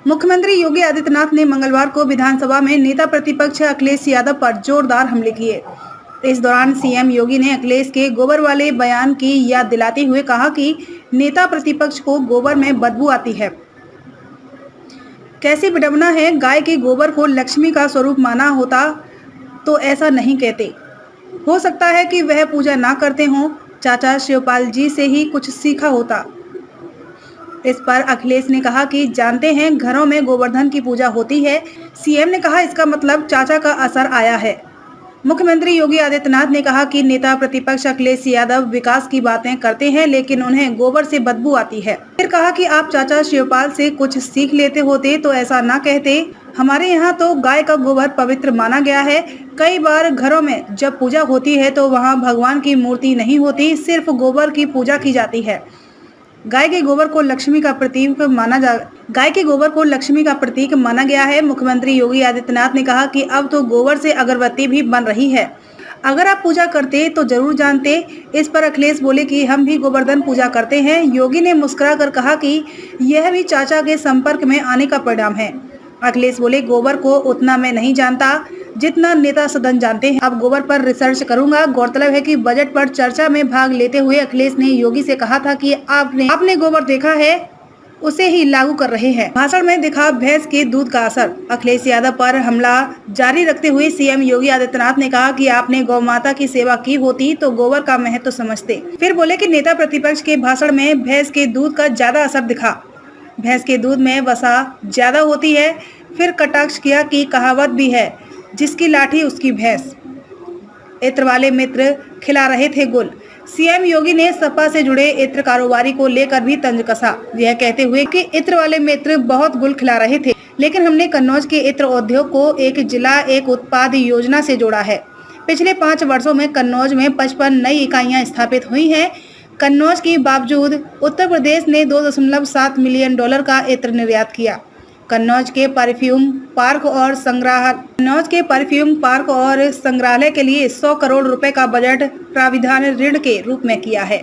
मुख्यमंत्री योगी आदित्यनाथ ने मंगलवार को विधानसभा में नेता प्रतिपक्ष अखिलेश यादव पर जोरदार हमले किए। इस दौरान सीएम योगी ने अखिलेश के गोबर वाले बयान की याद दिलाते हुए कहा कि नेता प्रतिपक्ष को गोबर में बदबू आती है। कैसी विडंबना है, गाय के गोबर को लक्ष्मी का स्वरूप माना होता तो ऐसा नहीं कहते। हो सकता है कि वह पूजा ना करते हों, चाचा शिवपाल जी से ही कुछ सीखा होता। इस पर अखिलेश ने कहा कि जानते हैं घरों में गोवर्धन की पूजा होती है। सीएम ने कहा इसका मतलब चाचा का असर आया है। मुख्यमंत्री योगी आदित्यनाथ ने कहा कि नेता प्रतिपक्ष अखिलेश यादव विकास की बातें करते हैं लेकिन उन्हें गोबर से बदबू आती है। फिर कहा कि आप चाचा शिवपाल से कुछ सीख लेते होते तो ऐसा ना कहते। हमारे यहाँ तो गाय का गोबर पवित्र माना गया है। कई बार घरों में जब पूजा होती है तो वहाँ भगवान की मूर्ति नहीं होती, सिर्फ गोबर की पूजा की जाती है। गाय के गोबर को लक्ष्मी का प्रतीक माना गया है। मुख्यमंत्री योगी आदित्यनाथ ने कहा कि अब तो गोबर से अगरबत्ती भी बन रही है। अगर आप पूजा करते तो जरूर जानते। इस पर अखिलेश बोले कि हम भी गोवर्धन पूजा करते हैं। योगी ने मुस्कुराकर कहा कि यह भी चाचा के संपर्क में आने का परिणाम है। अखिलेश बोले गोबर को उतना मैं नहीं जानता जितना नेता सदन जानते हैं। अब गोबर पर रिसर्च करूंगा। गौरतलब है कि बजट पर चर्चा में भाग लेते हुए अखिलेश ने योगी से कहा था कि आपने गोबर देखा है, उसे ही लागू कर रहे हैं। भाषण में दिखा भैंस के दूध का असर। अखिलेश यादव पर हमला जारी रखते हुए सीएम योगी आदित्यनाथ ने कहा कि आपने गौ माता की सेवा की होती तो गोबर का महत्व तो समझते। फिर बोले कि नेता प्रतिपक्ष के भाषण में भैंस के दूध का ज्यादा असर दिखा। भैंस के दूध में वसा ज्यादा होती है। फिर कटाक्ष किया कि कहावत भी है, जिसकी लाठी उसकी भैंस। इत्र वाले मित्र खिला रहे थे गुल। सीएम योगी ने सपा से जुड़े इत्र कारोबारी को लेकर भी तंज कसा, यह कहते हुए कि इत्र वाले मित्र बहुत गुल खिला रहे थे, लेकिन हमने कन्नौज के इत्र उद्योग को एक जिला एक उत्पाद योजना से जोड़ा है। पिछले 5 वर्षों में कन्नौज में 55 नई इकाइयां स्थापित हुई हैं। कन्नौज के बावजूद उत्तर प्रदेश ने $2.7 मिलियन का इत्र निर्यात किया। कन्नौज के परफ्यूम पार्क और संग्रहालय के लिए 100 करोड़ रुपए का बजट प्राविधान ऋण के रूप में किया है।